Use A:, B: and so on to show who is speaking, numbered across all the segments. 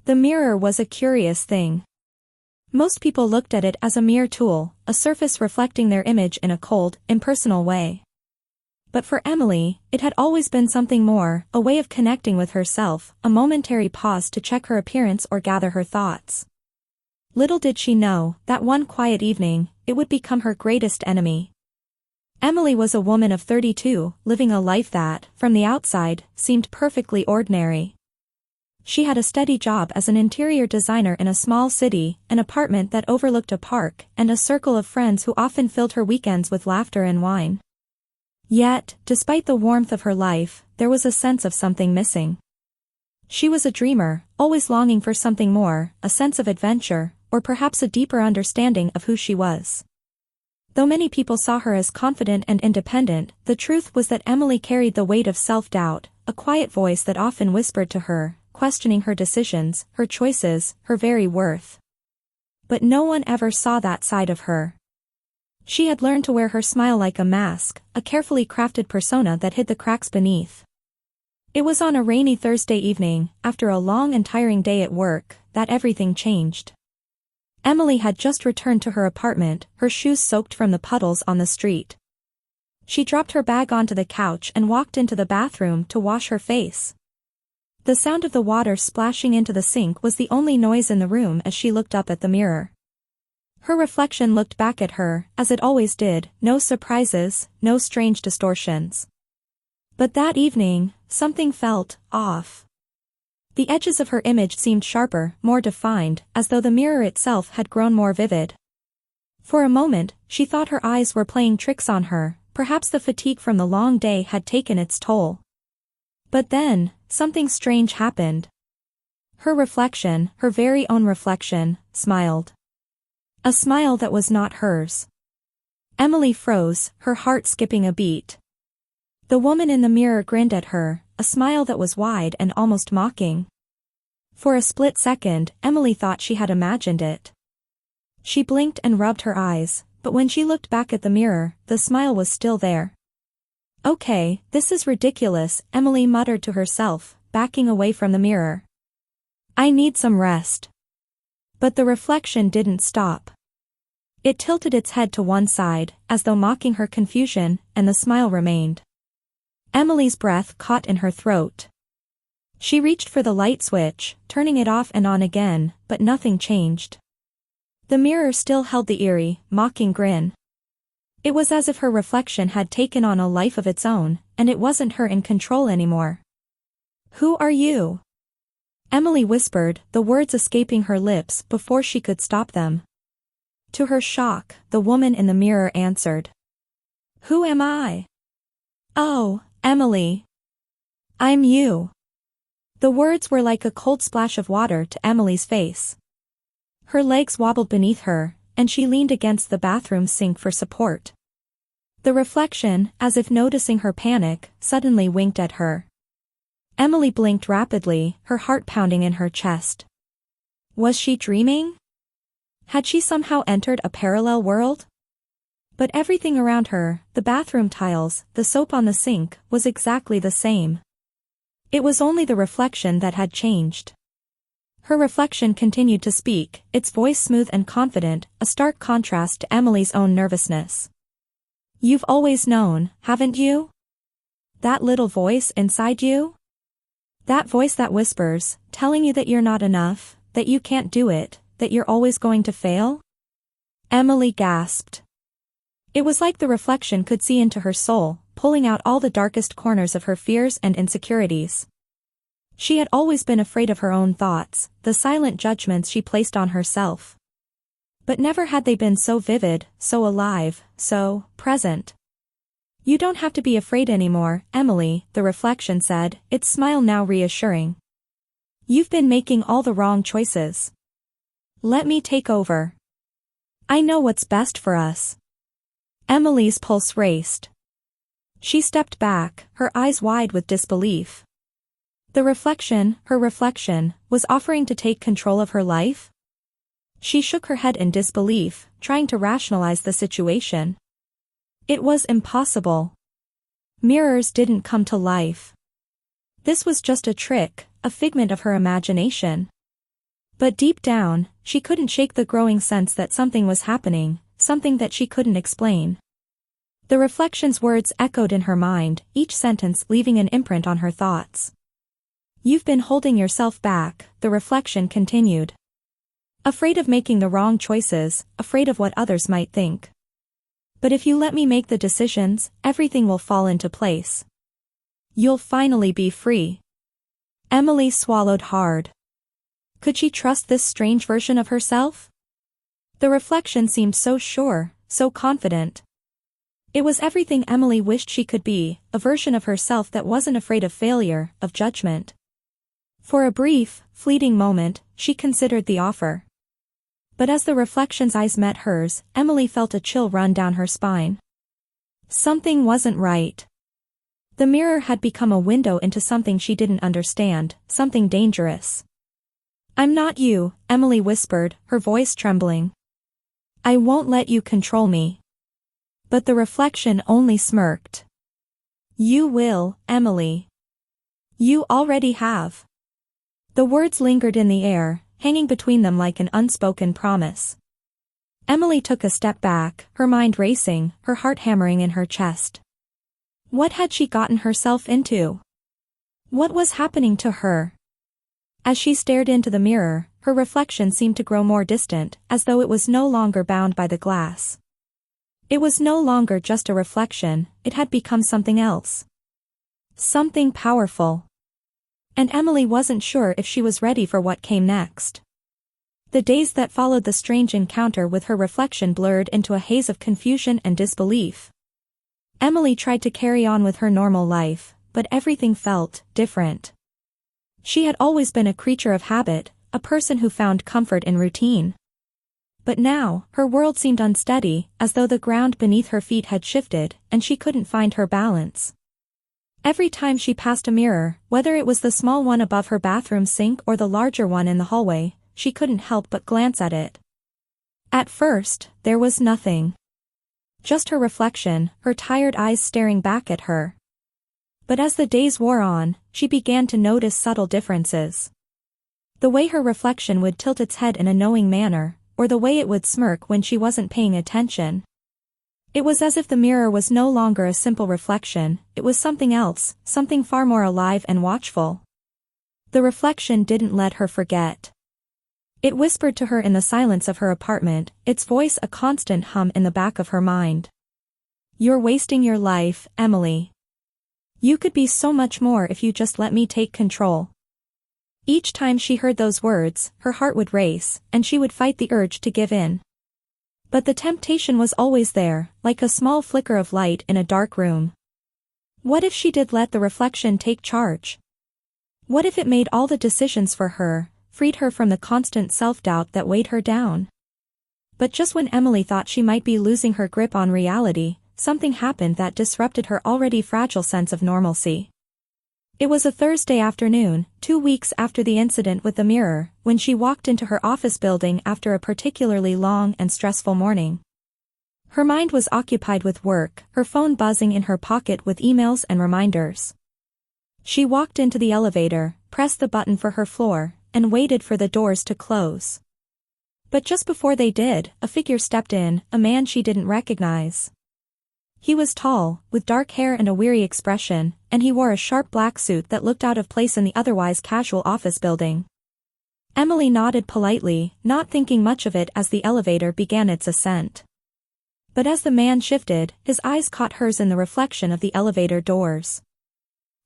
A: The mirror was a curious thing. Most people looked at it as a mere tool, a surface reflecting their image in a cold, impersonal way. But for Emily, it had always been something more, a way of connecting with herself, a momentary pause to check her appearance or gather her thoughts. Little did she know, that one quiet evening, it would become her greatest enemy. Emily was a woman of 32, living a life that, from the outside, seemed perfectly ordinary. She had a steady job as an interior designer in a small city, an apartment that overlooked a park, and a circle of friends who often filled her weekends with laughter and wine. Yet, despite the warmth of her life, there was a sense of something missing. She was a dreamer, always longing for something more, a sense of adventure, or perhaps a deeper understanding of who she was. Though many people saw her as confident and independent, the truth was that Emily carried the weight of self-doubt, a quiet voice that often whispered to her, questioning her decisions, her choices, her very worth. But no one ever saw that side of her. She had learned to wear her smile like a mask, a carefully crafted persona that hid the cracks beneath. It was on a rainy Thursday evening, after a long and tiring day at work, that everything changed. Emily had just returned to her apartment, her shoes soaked from the puddles on the street. She dropped her bag onto the couch and walked into the bathroom to wash her face. The sound of the water splashing into the sink was the only noise in the room as she looked up at the mirror. Her reflection looked back at her, as it always did, no surprises, no strange distortions. But that evening, something felt off. The edges of her image seemed sharper, more defined, as though the mirror itself had grown more vivid. For a moment, she thought her eyes were playing tricks on her, perhaps the fatigue from the long day had taken its toll. But then, something strange happened. Her reflection, her very own reflection, smiled. A smile that was not hers. Emily froze, her heart skipping a beat. The woman in the mirror grinned at her, a smile that was wide and almost mocking. For a split second, Emily thought she had imagined it. She blinked and rubbed her eyes, but when she looked back at the mirror, the smile was still there. "Okay, this is ridiculous," Emily muttered to herself, backing away from the mirror. "I need some rest." But the reflection didn't stop. It tilted its head to one side, as though mocking her confusion, and the smile remained. Emily's breath caught in her throat. She reached for the light switch, turning it off and on again, but nothing changed. The mirror still held the eerie, mocking grin. It was as if her reflection had taken on a life of its own, and it wasn't her in control anymore. "Who are you?" Emily whispered, the words escaping her lips before she could stop them. To her shock, the woman in the mirror answered. "Who am I?" "Oh, Emily. I'm you." The words were like a cold splash of water to Emily's face. Her legs wobbled beneath her, and she leaned against the bathroom sink for support. The reflection, as if noticing her panic, suddenly winked at her. Emily blinked rapidly, her heart pounding in her chest. Was she dreaming? Had she somehow entered a parallel world? But everything around her, the bathroom tiles, the soap on the sink, was exactly the same. It was only the reflection that had changed. Her reflection continued to speak, its voice smooth and confident, a stark contrast to Emily's own nervousness. "You've always known, haven't you? That little voice inside you? That voice that whispers, telling you that you're not enough, that you can't do it, that you're always going to fail?" Emily gasped. It was like the reflection could see into her soul, pulling out all the darkest corners of her fears and insecurities. She had always been afraid of her own thoughts, the silent judgments she placed on herself. But never had they been so vivid, so alive, so present. "You don't have to be afraid anymore, Emily," the reflection said, its smile now reassuring. "You've been making all the wrong choices. Let me take over. I know what's best for us." Emily's pulse raced. She stepped back, her eyes wide with disbelief. The reflection, her reflection, was offering to take control of her life? She shook her head in disbelief, trying to rationalize the situation. It was impossible. Mirrors didn't come to life. This was just a trick, a figment of her imagination. But deep down, she couldn't shake the growing sense that something was happening, something that she couldn't explain. The reflection's words echoed in her mind, each sentence leaving an imprint on her thoughts. "You've been holding yourself back," the reflection continued. "Afraid of making the wrong choices, afraid of what others might think. But if you let me make the decisions, everything will fall into place. You'll finally be free." Emily swallowed hard. Could she trust this strange version of herself? The reflection seemed so sure, so confident. It was everything Emily wished she could be, a version of herself that wasn't afraid of failure, of judgment. For a brief, fleeting moment, she considered the offer. But as the reflection's eyes met hers, Emily felt a chill run down her spine. Something wasn't right. The mirror had become a window into something she didn't understand, something dangerous. "I'm not you," Emily whispered, her voice trembling. "I won't let you control me." But the reflection only smirked. "You will, Emily. You already have." The words lingered in the air, hanging between them like an unspoken promise. Emily took a step back, her mind racing, her heart hammering in her chest. What had she gotten herself into? What was happening to her? As she stared into the mirror, her reflection seemed to grow more distant, as though it was no longer bound by the glass. It was no longer just a reflection, it had become something else. Something powerful. And Emily wasn't sure if she was ready for what came next. The days that followed the strange encounter with her reflection blurred into a haze of confusion and disbelief. Emily tried to carry on with her normal life, but everything felt different. She had always been a creature of habit, a person who found comfort in routine. But now, her world seemed unsteady, as though the ground beneath her feet had shifted, and she couldn't find her balance. Every time she passed a mirror, whether it was the small one above her bathroom sink or the larger one in the hallway, she couldn't help but glance at it. At first, there was nothing. Just her reflection, her tired eyes staring back at her. But as the days wore on, she began to notice subtle differences. The way her reflection would tilt its head in a knowing manner, or the way it would smirk when she wasn't paying attention. It was as if the mirror was no longer a simple reflection, it was something else, something far more alive and watchful. The reflection didn't let her forget. It whispered to her in the silence of her apartment, its voice a constant hum in the back of her mind. "You're wasting your life, Emily. You could be so much more if you just let me take control." Each time she heard those words, her heart would race, and she would fight the urge to give in. But the temptation was always there, like a small flicker of light in a dark room. What if she did let the reflection take charge? What if it made all the decisions for her, freed her from the constant self-doubt that weighed her down? But just when Emily thought she might be losing her grip on reality, something happened that disrupted her already fragile sense of normalcy. It was a Thursday afternoon, 2 weeks after the incident with the mirror, when she walked into her office building after a particularly long and stressful morning. Her mind was occupied with work, her phone buzzing in her pocket with emails and reminders. She walked into the elevator, pressed the button for her floor, and waited for the doors to close. But just before they did, a figure stepped in, a man she didn't recognize. He was tall, with dark hair and a weary expression, and he wore a sharp black suit that looked out of place in the otherwise casual office building. Emily nodded politely, not thinking much of it as the elevator began its ascent. But as the man shifted, his eyes caught hers in the reflection of the elevator doors.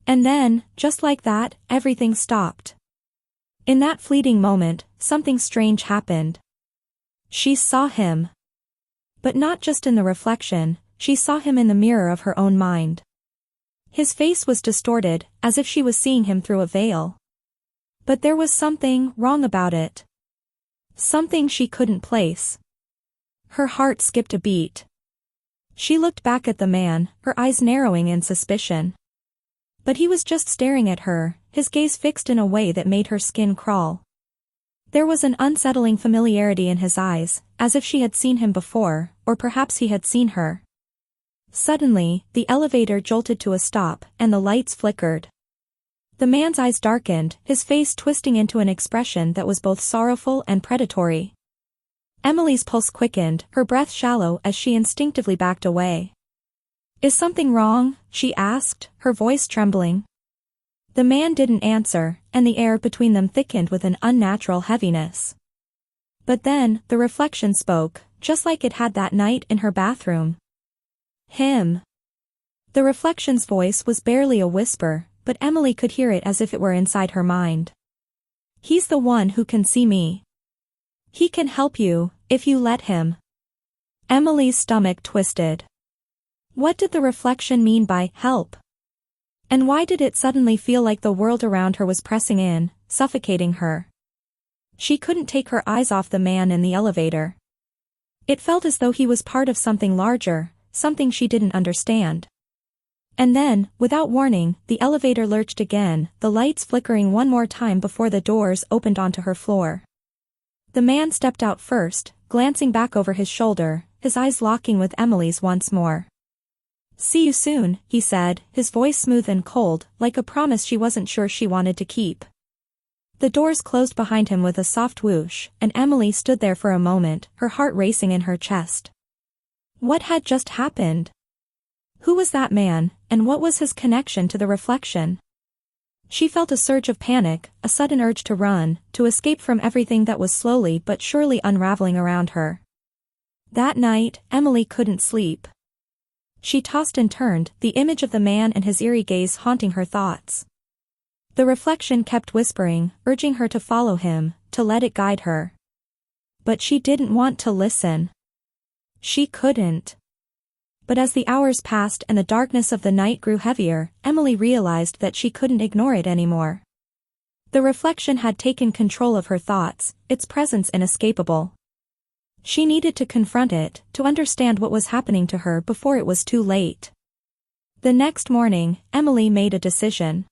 A: And then, just like that, everything stopped. In that fleeting moment, something strange happened. She saw him. But not just in the reflection, she saw him in the mirror of her own mind. His face was distorted, as if she was seeing him through a veil. But there was something wrong about it. Something she couldn't place. Her heart skipped a beat. She looked back at the man, her eyes narrowing in suspicion. But he was just staring at her, his gaze fixed in a way that made her skin crawl. There was an unsettling familiarity in his eyes, as if she had seen him before, or perhaps he had seen her. Suddenly, the elevator jolted to a stop, and the lights flickered. The man's eyes darkened, his face twisting into an expression that was both sorrowful and predatory. Emily's pulse quickened, her breath shallow as she instinctively backed away. "Is something wrong?" she asked, her voice trembling. The man didn't answer, and the air between them thickened with an unnatural heaviness. But then, the reflection spoke, just like it had that night in her bathroom. "Him." The reflection's voice was barely a whisper, but Emily could hear it as if it were inside her mind. "He's the one who can see me. He can help you, if you let him." Emily's stomach twisted. What did the reflection mean by help? And why did it suddenly feel like the world around her was pressing in, suffocating her? She couldn't take her eyes off the man in the elevator. It felt as though he was part of something larger, something she didn't understand. And then, without warning, the elevator lurched again, the lights flickering one more time before the doors opened onto her floor. The man stepped out first, glancing back over his shoulder, his eyes locking with Emily's once more. "See you soon," he said, his voice smooth and cold, like a promise she wasn't sure she wanted to keep. The doors closed behind him with a soft whoosh, and Emily stood there for a moment, her heart racing in her chest. What had just happened? Who was that man, and what was his connection to the reflection? She felt a surge of panic, a sudden urge to run, to escape from everything that was slowly but surely unraveling around her. That night, Emily couldn't sleep. She tossed and turned, the image of the man and his eerie gaze haunting her thoughts. The reflection kept whispering, urging her to follow him, to let it guide her. But she didn't want to listen. She couldn't. But as the hours passed and the darkness of the night grew heavier, Emily realized that she couldn't ignore it anymore. The reflection had taken control of her thoughts, its presence inescapable. She needed to confront it, to understand what was happening to her before it was too late. The next morning, Emily made a decision.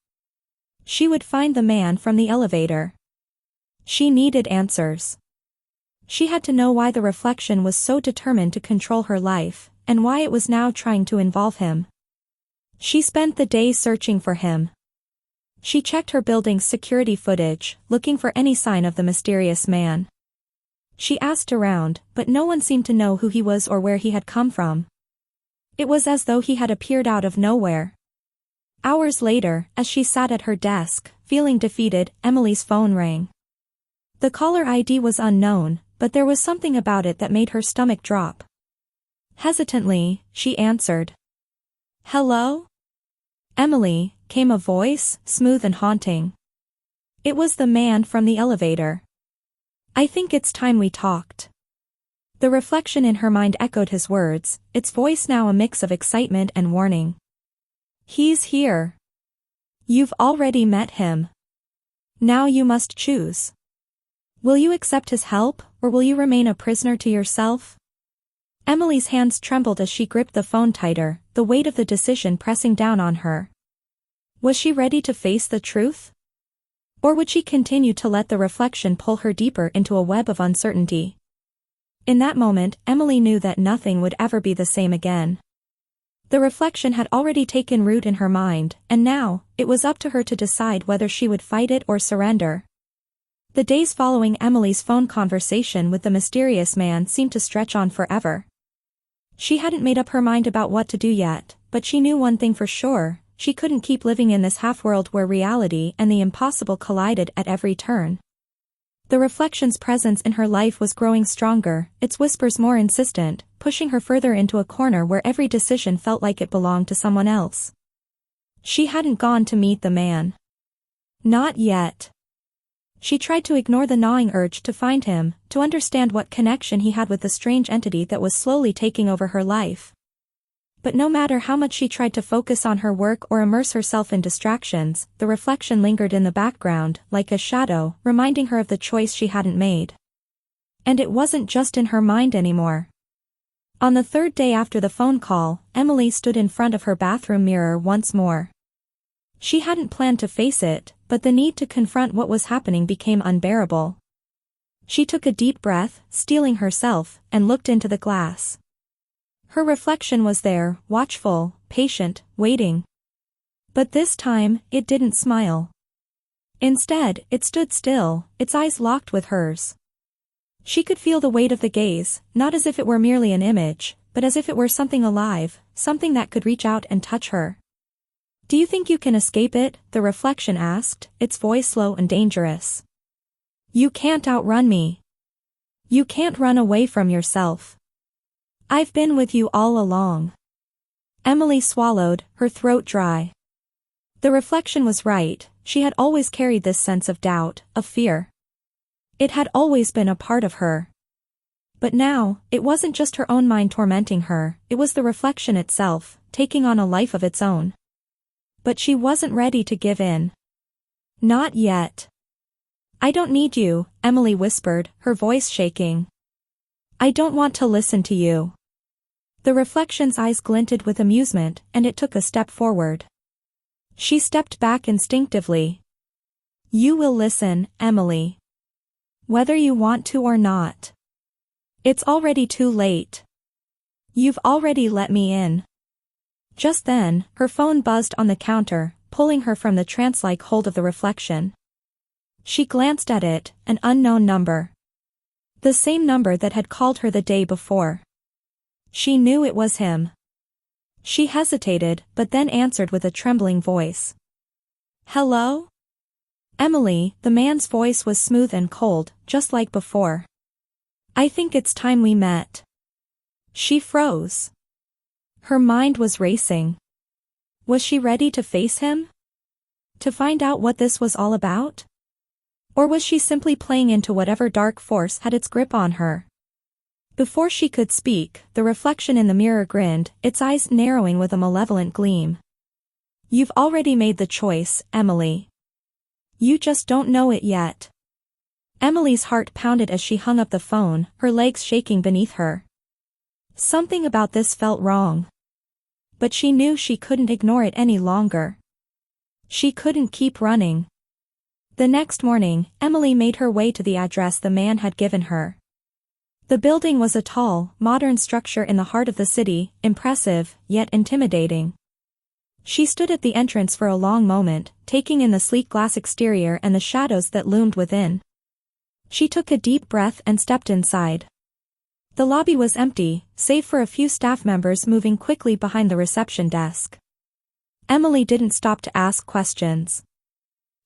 A: She would find the man from the elevator. She needed answers. She had to know why the reflection was so determined to control her life, and why it was now trying to involve him. She spent the day searching for him. She checked her building's security footage, looking for any sign of the mysterious man. She asked around, but no one seemed to know who he was or where he had come from. It was as though he had appeared out of nowhere. Hours later, as she sat at her desk, feeling defeated, Emily's phone rang. The caller ID was unknown, but there was something about it that made her stomach drop. Hesitantly, she answered. "Hello?" "Emily," came a voice, smooth and haunting. It was the man from the elevator. "I think it's time we talked." The reflection in her mind echoed his words, its voice now a mix of excitement and warning. "He's here. You've already met him. Now you must choose. Will you accept his help, or will you remain a prisoner to yourself?" Emily's hands trembled as she gripped the phone tighter, the weight of the decision pressing down on her. Was she ready to face the truth? Or would she continue to let the reflection pull her deeper into a web of uncertainty? In that moment, Emily knew that nothing would ever be the same again. The reflection had already taken root in her mind, and now, it was up to her to decide whether she would fight it or surrender. The days following Emily's phone conversation with the mysterious man seemed to stretch on forever. She hadn't made up her mind about what to do yet, but she knew one thing for sure: she couldn't keep living in this half-world where reality and the impossible collided at every turn. The reflection's presence in her life was growing stronger, its whispers more insistent, pushing her further into a corner where every decision felt like it belonged to someone else. She hadn't gone to meet the man. Not yet. She tried to ignore the gnawing urge to find him, to understand what connection he had with the strange entity that was slowly taking over her life. But no matter how much she tried to focus on her work or immerse herself in distractions, the reflection lingered in the background, like a shadow, reminding her of the choice she hadn't made. And it wasn't just in her mind anymore. On the third day after the phone call, Emily stood in front of her bathroom mirror once more. She hadn't planned to face it, but the need to confront what was happening became unbearable. She took a deep breath, steeling herself, and looked into the glass. Her reflection was there, watchful, patient, waiting. But this time, it didn't smile. Instead, it stood still, its eyes locked with hers. She could feel the weight of the gaze, not as if it were merely an image, but as if it were something alive, something that could reach out and touch her. "Do you think you can escape it?" the reflection asked, its voice slow and dangerous. "You can't outrun me. You can't run away from yourself. I've been with you all along." Emily swallowed, her throat dry. The reflection was right, she had always carried this sense of doubt, of fear. It had always been a part of her. But now, it wasn't just her own mind tormenting her, it was the reflection itself, taking on a life of its own. But she wasn't ready to give in. Not yet. "I don't need you," Emily whispered, her voice shaking. "I don't want to listen to you." The reflection's eyes glinted with amusement, and it took a step forward. She stepped back instinctively. "You will listen, Emily. Whether you want to or not. It's already too late. You've already let me in." Just then, her phone buzzed on the counter, pulling her from the trance-like hold of the reflection. She glanced at it, an unknown number. The same number that had called her the day before. She knew it was him. She hesitated, but then answered with a trembling voice. "Hello?" "Emily," the man's voice was smooth and cold, just like before. "I think it's time we met." She froze. Her mind was racing. Was she ready to face him? To find out what this was all about? Or was she simply playing into whatever dark force had its grip on her? Before she could speak, the reflection in the mirror grinned, its eyes narrowing with a malevolent gleam. "You've already made the choice, Emily. You just don't know it yet." Emily's heart pounded as she hung up the phone, her legs shaking beneath her. Something about this felt wrong. But she knew she couldn't ignore it any longer. She couldn't keep running. The next morning, Emily made her way to the address the man had given her. The building was a tall, modern structure in the heart of the city, impressive, yet intimidating. She stood at the entrance for a long moment, taking in the sleek glass exterior and the shadows that loomed within. She took a deep breath and stepped inside. The lobby was empty, save for a few staff members moving quickly behind the reception desk. Emily didn't stop to ask questions.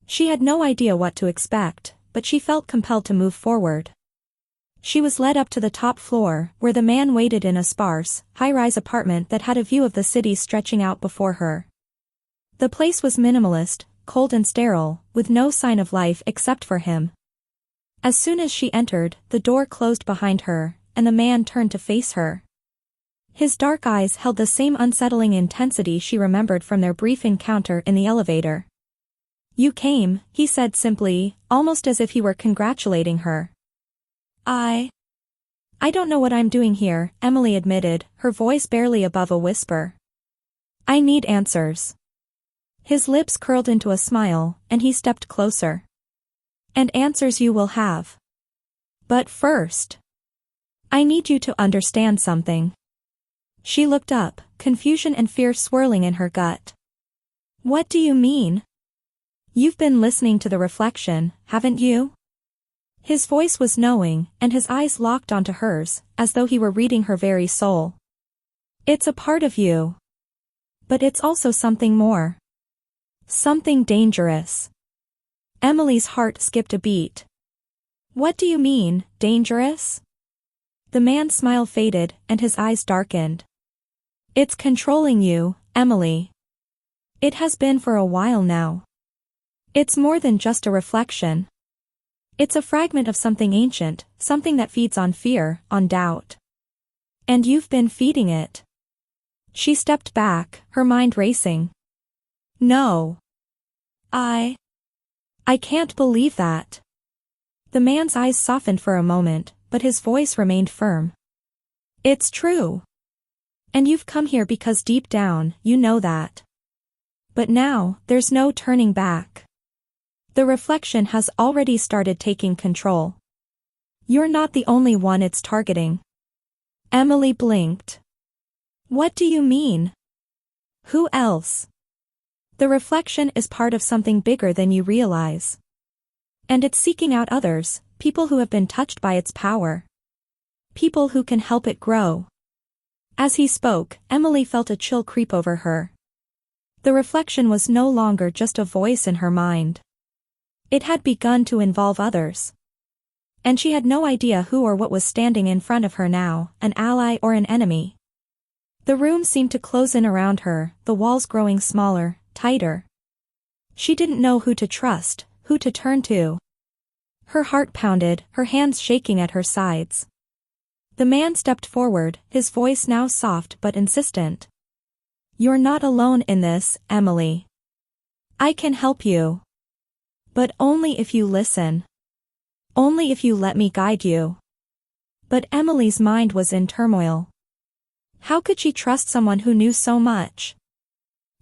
A: She had no idea what to expect, but she felt compelled to move forward. She was led up to the top floor, where the man waited in a sparse, high-rise apartment that had a view of the city stretching out before her. The place was minimalist, cold and sterile, with no sign of life except for him. As soon as she entered, the door closed behind her, and the man turned to face her. His dark eyes held the same unsettling intensity she remembered from their brief encounter in the elevator. "You came," he said simply, almost as if he were congratulating her. I don't know what I'm doing here," Emily admitted, her voice barely above a whisper. "I need answers." His lips curled into a smile, and he stepped closer. "And answers you will have. But first, I need you to understand something." She looked up, confusion and fear swirling in her gut. "What do you mean?" "You've been listening to the reflection, haven't you?" His voice was knowing, and his eyes locked onto hers, as though he were reading her very soul. "It's a part of you. But it's also something more. Something dangerous." Emily's heart skipped a beat. "What do you mean, dangerous?" The man's smile faded, and his eyes darkened. "It's controlling you, Emily. It has been for a while now. It's more than just a reflection. It's a fragment of something ancient, something that feeds on fear, on doubt. And you've been feeding it." She stepped back, her mind racing. "No. I can't believe that." The man's eyes softened for a moment, but his voice remained firm. "It's true. And you've come here because deep down, you know that. But now, there's no turning back. The reflection has already started taking control. You're not the only one it's targeting." Emily blinked. "What do you mean? Who else?" "The reflection is part of something bigger than you realize." And it's seeking out others, people who have been touched by its power. People who can help it grow. As he spoke, Emily felt a chill creep over her. The reflection was no longer just a voice in her mind. It had begun to involve others. And she had no idea who or what was standing in front of her now, an ally or an enemy. The room seemed to close in around her, the walls growing smaller, tighter. She didn't know who to trust, who to turn to. Her heart pounded, her hands shaking at her sides. The man stepped forward, his voice now soft but insistent. "You're not alone in this, Emily. I can help you. But only if you listen. Only if you let me guide you." But Emily's mind was in turmoil. How could she trust someone who knew so much?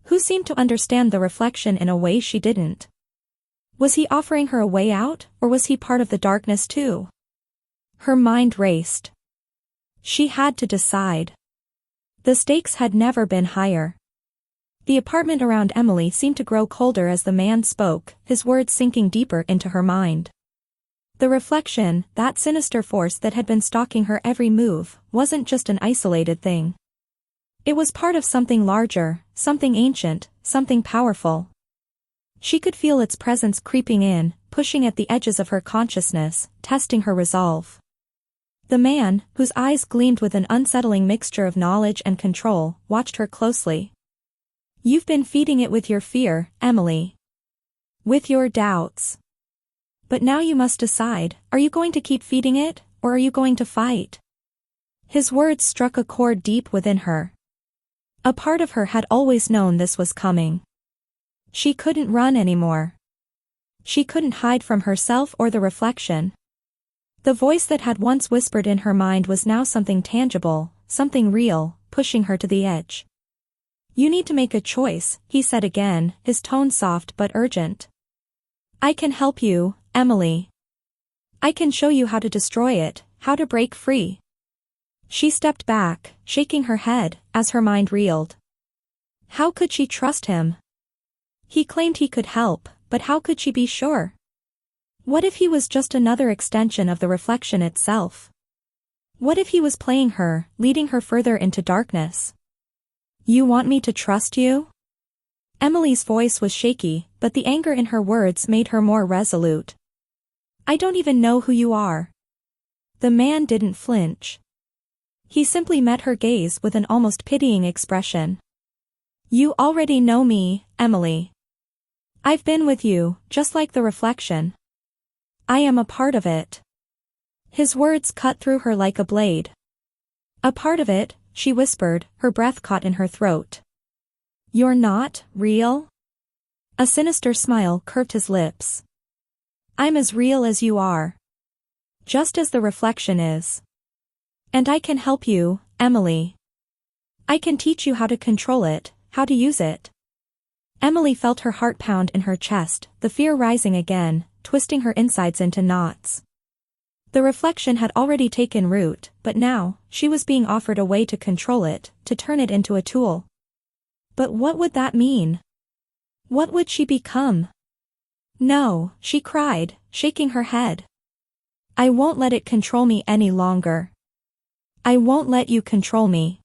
A: Who seemed to understand the reflection in a way she didn't? Was he offering her a way out, or was he part of the darkness too? Her mind raced. She had to decide. The stakes had never been higher. The apartment around Emily seemed to grow colder as the man spoke, his words sinking deeper into her mind. The reflection, that sinister force that had been stalking her every move, wasn't just an isolated thing. It was part of something larger, something ancient, something powerful. She could feel its presence creeping in, pushing at the edges of her consciousness, testing her resolve. The man, whose eyes gleamed with an unsettling mixture of knowledge and control, watched her closely. "You've been feeding it with your fear, Emily. With your doubts. But now you must decide, are you going to keep feeding it, or are you going to fight?" His words struck a chord deep within her. A part of her had always known this was coming. She couldn't run anymore. She couldn't hide from herself or the reflection. The voice that had once whispered in her mind was now something tangible, something real, pushing her to the edge. "You need to make a choice," he said again, his tone soft but urgent. "I can help you, Emily. I can show you how to destroy it, how to break free." She stepped back, shaking her head, as her mind reeled. How could she trust him? He claimed he could help, but how could she be sure? What if he was just another extension of the reflection itself? What if he was playing her, leading her further into darkness? "You want me to trust you?" Emily's voice was shaky, but the anger in her words made her more resolute. "I don't even know who you are." The man didn't flinch. He simply met her gaze with an almost pitying expression. "You already know me, Emily. I've been with you, just like the reflection. I am a part of it." His words cut through her like a blade. "A part of it," she whispered, her breath caught in her throat. "You're not real?" A sinister smile curved his lips. "I'm as real as you are. Just as the reflection is. And I can help you, Emily. I can teach you how to control it, how to use it." Emily felt her heart pound in her chest, the fear rising again, twisting her insides into knots. The reflection had already taken root, but now, she was being offered a way to control it, to turn it into a tool. But what would that mean? What would she become? "No," she cried, shaking her head. "I won't let it control me any longer. I won't let you control me."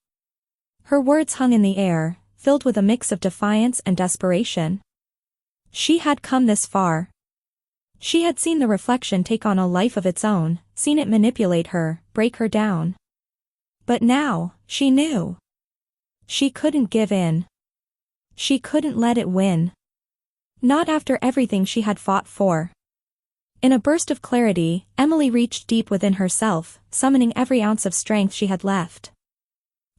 A: Her words hung in the air, filled with a mix of defiance and desperation. She had come this far. She had seen the reflection take on a life of its own, seen it manipulate her, break her down. But now, she knew. She couldn't give in. She couldn't let it win. Not after everything she had fought for. In a burst of clarity, Emily reached deep within herself, summoning every ounce of strength she had left.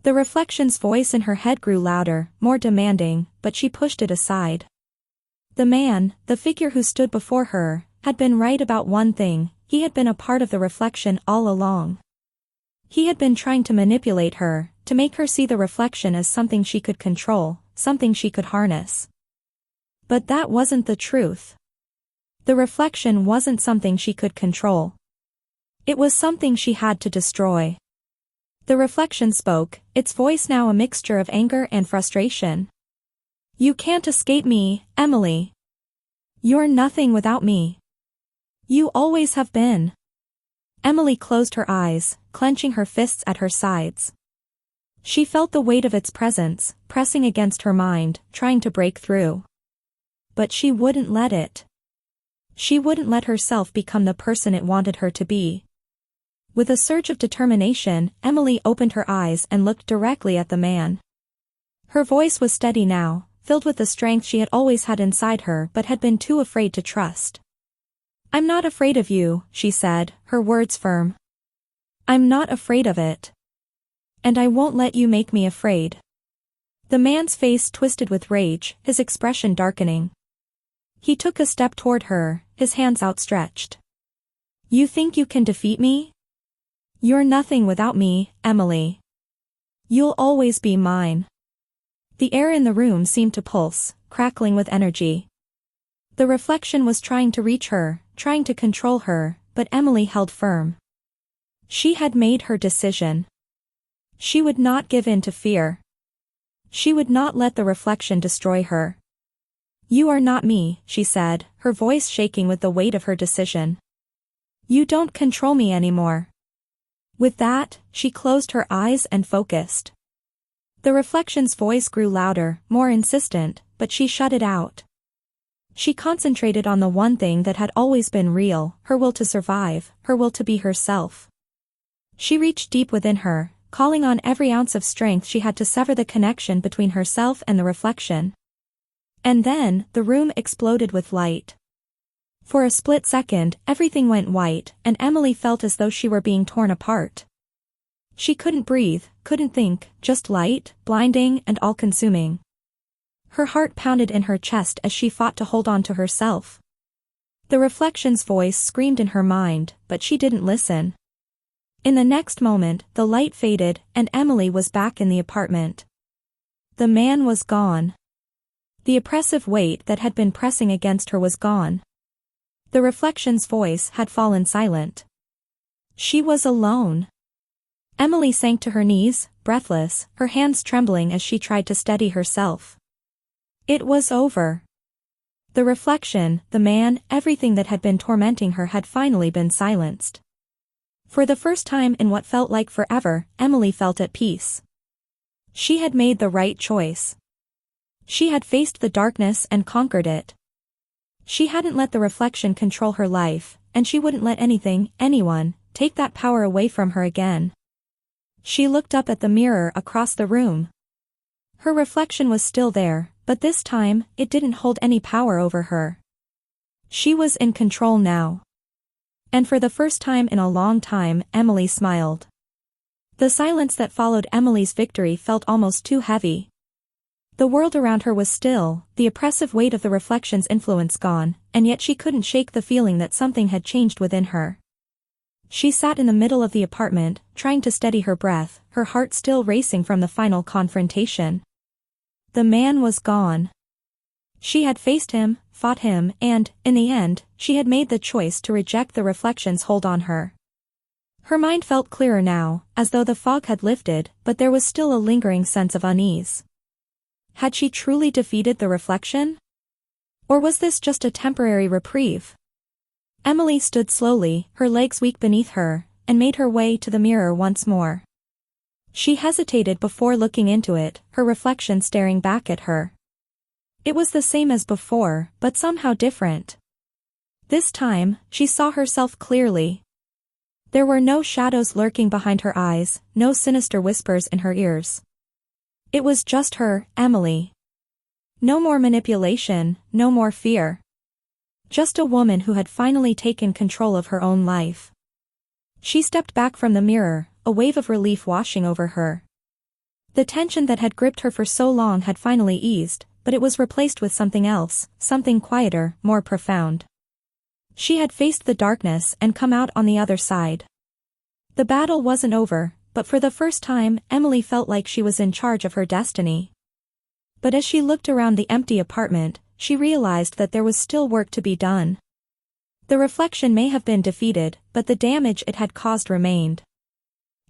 A: The reflection's voice in her head grew louder, more demanding, but she pushed it aside. The man, the figure who stood before her, had been right about one thing: he had been a part of the reflection all along. He had been trying to manipulate her, to make her see the reflection as something she could control, something she could harness. But that wasn't the truth. The reflection wasn't something she could control. It was something she had to destroy. The reflection spoke, its voice now a mixture of anger and frustration. "You can't escape me, Emily. You're nothing without me. You always have been. Emily closed her eyes, clenching her fists at her sides. She felt the weight of its presence, pressing against her mind, trying to break through. But she wouldn't let it. She wouldn't let herself become the person it wanted her to be. With a surge of determination, Emily opened her eyes and looked directly at the man. Her voice was steady now, filled with the strength she had always had inside her but had been too afraid to trust. "I'm not afraid of you," she said, her words firm. "I'm not afraid of it. And I won't let you make me afraid." The man's face twisted with rage, his expression darkening. He took a step toward her, his hands outstretched. "You think you can defeat me? You're nothing without me, Emily. You'll always be mine." The air in the room seemed to pulse, crackling with energy. The reflection was trying to reach her, trying to control her, but Emily held firm. She had made her decision. She would not give in to fear. She would not let the reflection destroy her. "You are not me," she said, her voice shaking with the weight of her decision. "You don't control me anymore." With that, she closed her eyes and focused. The reflection's voice grew louder, more insistent, but she shut it out. She concentrated on the one thing that had always been real, her will to survive, her will to be herself. She reached deep within her, calling on every ounce of strength she had to sever the connection between herself and the reflection. And then, the room exploded with light. For a split second, everything went white, and Emily felt as though she were being torn apart. She couldn't breathe, couldn't think, just light, blinding and all-consuming. Her heart pounded in her chest as she fought to hold on to herself. The reflection's voice screamed in her mind, but she didn't listen. In the next moment, the light faded, and Emily was back in the apartment. The man was gone. The oppressive weight that had been pressing against her was gone. The reflection's voice had fallen silent. She was alone. Emily sank to her knees, breathless, her hands trembling as she tried to steady herself. It was over. The reflection, the man, everything that had been tormenting her had finally been silenced. For the first time in what felt like forever, Emily felt at peace. She had made the right choice. She had faced the darkness and conquered it. She hadn't let the reflection control her life, and she wouldn't let anything, anyone, take that power away from her again. She looked up at the mirror across the room. Her reflection was still there, but this time, it didn't hold any power over her. She was in control now. And for the first time in a long time, Emily smiled. The silence that followed Emily's victory felt almost too heavy. The world around her was still, the oppressive weight of the reflection's influence gone, and yet she couldn't shake the feeling that something had changed within her. She sat in the middle of the apartment, trying to steady her breath, her heart still racing from the final confrontation. The man was gone. She had faced him, fought him, and, in the end, she had made the choice to reject the reflection's hold on her. Her mind felt clearer now, as though the fog had lifted, but there was still a lingering sense of unease. Had she truly defeated the reflection? Or was this just a temporary reprieve? Emily stood slowly, her legs weak beneath her, and made her way to the mirror once more. She hesitated before looking into it, her reflection staring back at her. It was the same as before, but somehow different. This time, she saw herself clearly. There were no shadows lurking behind her eyes, no sinister whispers in her ears. It was just her, Emily. No more manipulation, no more fear. Just a woman who had finally taken control of her own life. She stepped back from the mirror, a wave of relief washing over her. The tension that had gripped her for so long had finally eased, but it was replaced with something else, something quieter, more profound. She had faced the darkness and come out on the other side. The battle wasn't over, but for the first time, Emily felt like she was in charge of her destiny. But as she looked around the empty apartment, she realized that there was still work to be done. The reflection may have been defeated, but the damage it had caused remained.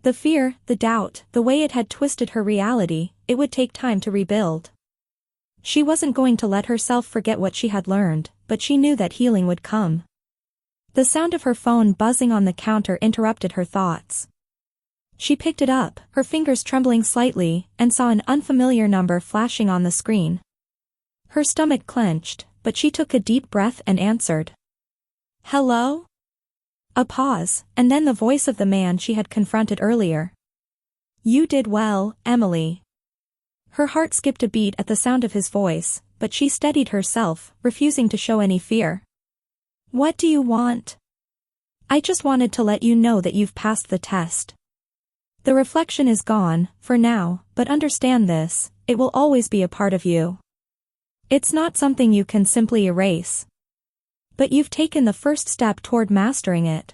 A: The fear, the doubt, the way it had twisted her reality, it would take time to rebuild. She wasn't going to let herself forget what she had learned, but she knew that healing would come. The sound of her phone buzzing on the counter interrupted her thoughts. She picked it up, her fingers trembling slightly, and saw an unfamiliar number flashing on the screen. Her stomach clenched, but she took a deep breath and answered. "Hello?" A pause, and then the voice of the man she had confronted earlier. "You did well, Emily." Her heart skipped a beat at the sound of his voice, but she steadied herself, refusing to show any fear. "What do you want?" "I just wanted to let you know that you've passed the test. The reflection is gone, for now, but understand this, it will always be a part of you. It's not something you can simply erase. But you've taken the first step toward mastering it."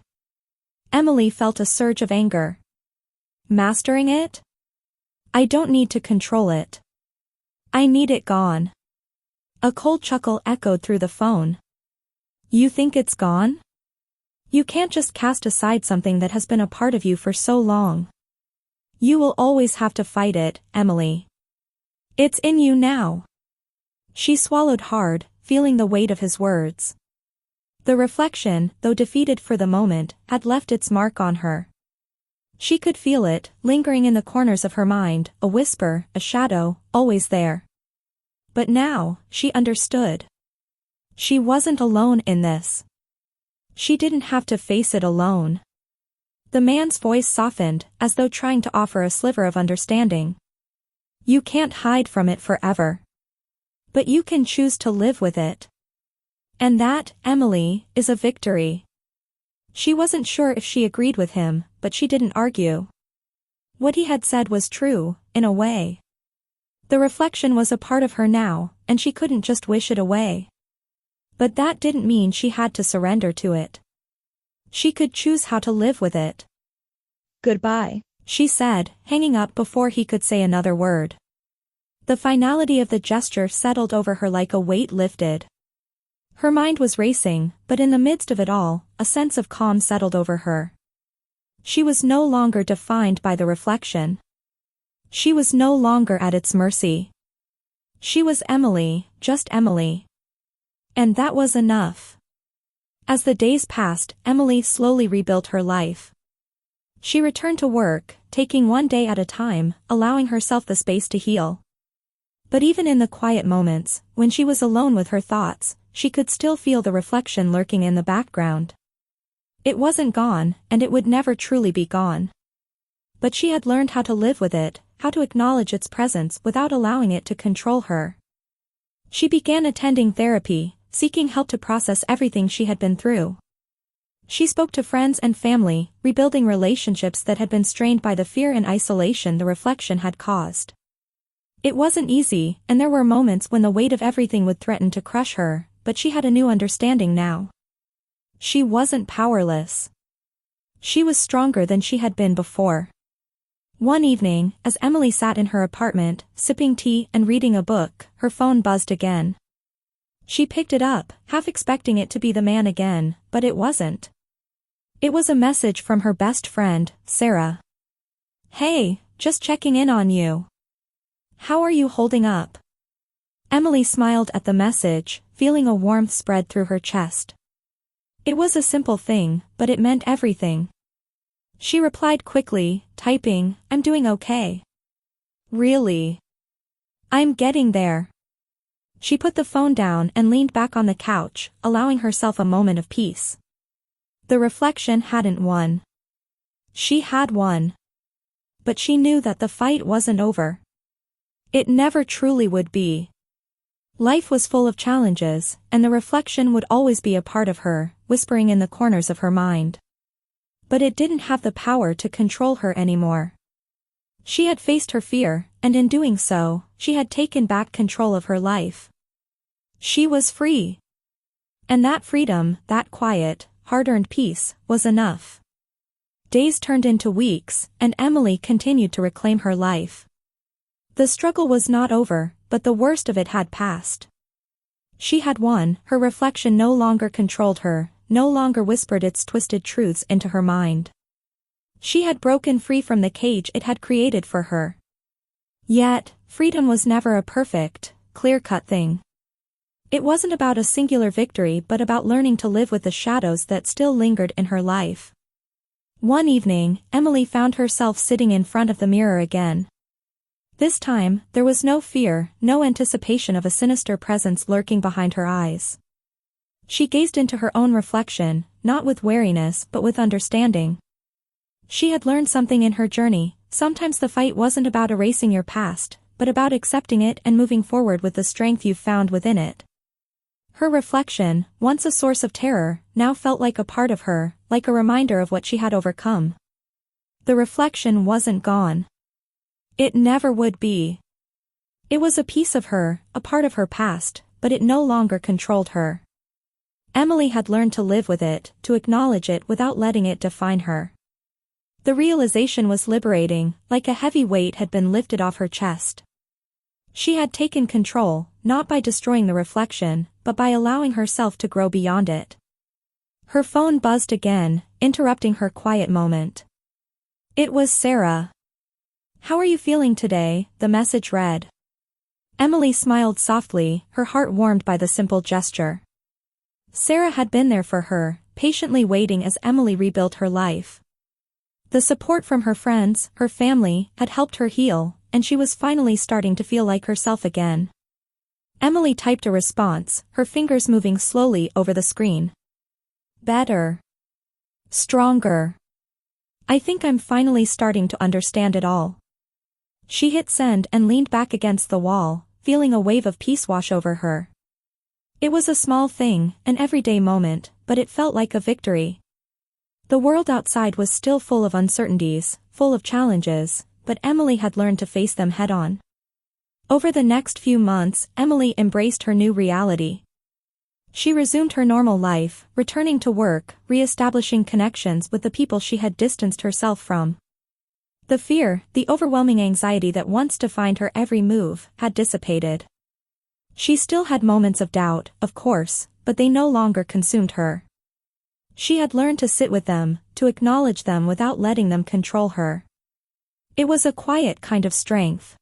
A: Emily felt a surge of anger. Mastering it? I don't need to control it. I need it gone. A cold chuckle echoed through the phone. You think it's gone? You can't just cast aside something that has been a part of you for so long. You will always have to fight it, Emily. It's in you now. She swallowed hard, feeling the weight of his words. The reflection, though defeated for the moment, had left its mark on her. She could feel it, lingering in the corners of her mind, a whisper, a shadow, always there. But now, she understood. She wasn't alone in this. She didn't have to face it alone. The man's voice softened, as though trying to offer a sliver of understanding. You can't hide from it forever. But you can choose to live with it. And that, Emily, is a victory. She wasn't sure if she agreed with him, but she didn't argue. What he had said was true, in a way. The reflection was a part of her now, and she couldn't just wish it away. But that didn't mean she had to surrender to it. She could choose how to live with it. Goodbye, she said, hanging up before he could say another word. The finality of the gesture settled over her like a weight lifted. Her mind was racing, but in the midst of it all, a sense of calm settled over her. She was no longer defined by the reflection. She was no longer at its mercy. She was Emily, just Emily. And that was enough. As the days passed, Emily slowly rebuilt her life. She returned to work, taking one day at a time, allowing herself the space to heal. But even in the quiet moments, when she was alone with her thoughts, she could still feel the reflection lurking in the background. It wasn't gone, and it would never truly be gone. But she had learned how to live with it, how to acknowledge its presence without allowing it to control her. She began attending therapy, seeking help to process everything she had been through. She spoke to friends and family, rebuilding relationships that had been strained by the fear and isolation the reflection had caused. It wasn't easy, and there were moments when the weight of everything would threaten to crush her, but she had a new understanding now. She wasn't powerless. She was stronger than she had been before. One evening, as Emily sat in her apartment, sipping tea and reading a book, her phone buzzed again. She picked it up, half expecting it to be the man again, but it wasn't. It was a message from her best friend, Sarah. Hey, just checking in on you. How are you holding up? Emily smiled at the message, feeling a warmth spread through her chest. It was a simple thing, but it meant everything. She replied quickly, typing, I'm doing okay. Really? I'm getting there. She put the phone down and leaned back on the couch, allowing herself a moment of peace. The reflection hadn't won. She had won. But she knew that the fight wasn't over. It never truly would be. Life was full of challenges, and the reflection would always be a part of her, whispering in the corners of her mind. But it didn't have the power to control her anymore. She had faced her fear, and in doing so, she had taken back control of her life. She was free. And that freedom, that quiet, hard-earned peace, was enough. Days turned into weeks, and Emily continued to reclaim her life. The struggle was not over, but the worst of it had passed. She had won, her reflection no longer controlled her, no longer whispered its twisted truths into her mind. She had broken free from the cage it had created for her. Yet, freedom was never a perfect, clear-cut thing. It wasn't about a singular victory but about learning to live with the shadows that still lingered in her life. One evening, Emily found herself sitting in front of the mirror again. This time, there was no fear, no anticipation of a sinister presence lurking behind her eyes. She gazed into her own reflection, not with wariness but with understanding. She had learned something in her journey. Sometimes the fight wasn't about erasing your past, but about accepting it and moving forward with the strength you've found within it. Her reflection, once a source of terror, now felt like a part of her, like a reminder of what she had overcome. The reflection wasn't gone. It never would be. It was a piece of her, a part of her past, but it no longer controlled her. Emily had learned to live with it, to acknowledge it without letting it define her. The realization was liberating, like a heavy weight had been lifted off her chest. She had taken control, not by destroying the reflection, but by allowing herself to grow beyond it. Her phone buzzed again, interrupting her quiet moment. It was Sarah. "How are you feeling today?" the message read. Emily smiled softly, her heart warmed by the simple gesture. Sarah had been there for her, patiently waiting as Emily rebuilt her life. The support from her friends, her family, had helped her heal, and she was finally starting to feel like herself again. Emily typed a response, her fingers moving slowly over the screen. "Better. Stronger. I think I'm finally starting to understand it all." She hit send and leaned back against the wall, feeling a wave of peace wash over her. It was a small thing, an everyday moment, but it felt like a victory. The world outside was still full of uncertainties, full of challenges, but Emily had learned to face them head-on. Over the next few months, Emily embraced her new reality. She resumed her normal life, returning to work, re-establishing connections with the people she had distanced herself from. The fear, the overwhelming anxiety that once defined her every move, had dissipated. She still had moments of doubt, of course, but they no longer consumed her. She had learned to sit with them, to acknowledge them without letting them control her. It was a quiet kind of strength.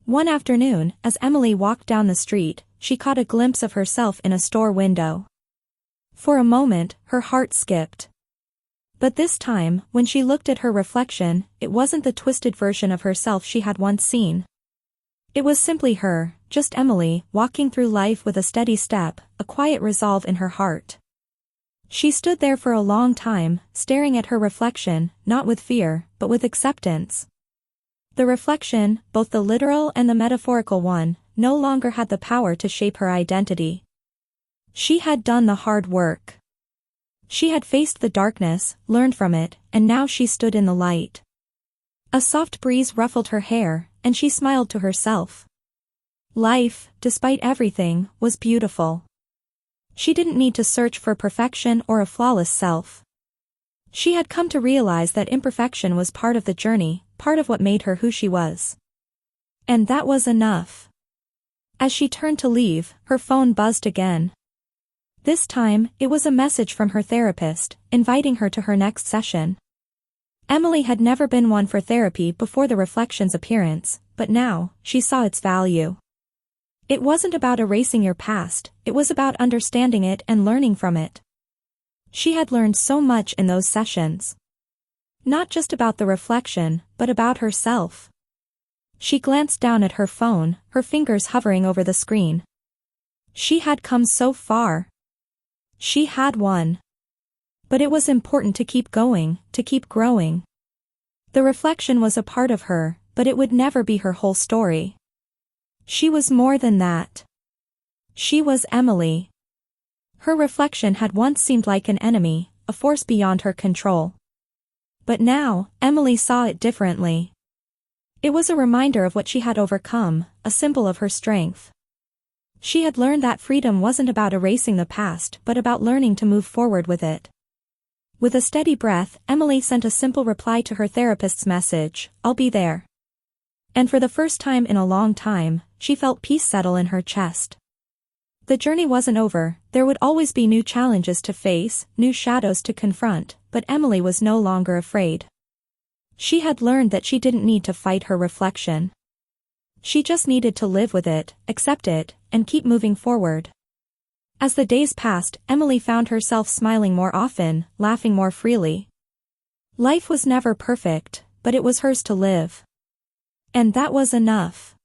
A: One afternoon, as Emily walked down the street, she caught a glimpse of herself in a store window. For a moment, her heart skipped. But this time, when she looked at her reflection, it wasn't the twisted version of herself she had once seen. It was simply her, just Emily, walking through life with a steady step, a quiet resolve in her heart. She stood there for a long time, staring at her reflection, not with fear, but with acceptance. The reflection, both the literal and the metaphorical one, no longer had the power to shape her identity. She had done the hard work. She had faced the darkness, learned from it, and now she stood in the light. A soft breeze ruffled her hair, and she smiled to herself. Life, despite everything, was beautiful. She didn't need to search for perfection or a flawless self. She had come to realize that imperfection was part of the journey, part of what made her who she was. And that was enough. As she turned to leave, her phone buzzed again. This time, it was a message from her therapist, inviting her to her next session. Emily had never been one for therapy before the reflection's appearance, but now, she saw its value. It wasn't about erasing your past, it was about understanding it and learning from it. She had learned so much in those sessions. Not just about the reflection, but about herself. She glanced down at her phone, her fingers hovering over the screen. She had come so far. She had won. But it was important to keep going, to keep growing. The reflection was a part of her, but it would never be her whole story. She was more than that. She was Emily. Her reflection had once seemed like an enemy, a force beyond her control. But now, Emily saw it differently. It was a reminder of what she had overcome, a symbol of her strength. She had learned that freedom wasn't about erasing the past but about learning to move forward with it. With a steady breath, Emily sent a simple reply to her therapist's message, "I'll be there." And for the first time in a long time, she felt peace settle in her chest. The journey wasn't over, there would always be new challenges to face, new shadows to confront, but Emily was no longer afraid. She had learned that she didn't need to fight her reflection. She just needed to live with it, accept it, and keep moving forward. As the days passed, Emily found herself smiling more often, laughing more freely. Life was never perfect, but it was hers to live. And that was enough.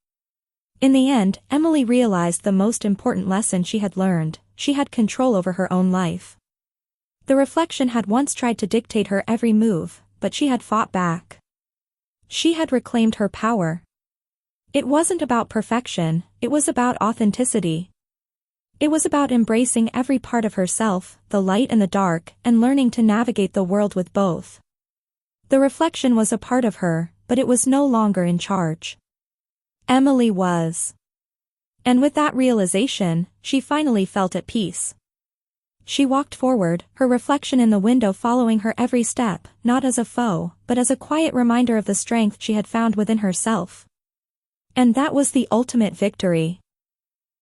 A: In the end, Emily realized the most important lesson she had learned: she had control over her own life. The reflection had once tried to dictate her every move, but she had fought back. She had reclaimed her power. It wasn't about perfection, it was about authenticity. It was about embracing every part of herself, the light and the dark, and learning to navigate the world with both. The reflection was a part of her, but it was no longer in charge. Emily was. And with that realization, she finally felt at peace. She walked forward, her reflection in the window following her every step, not as a foe, but as a quiet reminder of the strength she had found within herself. And that was the ultimate victory.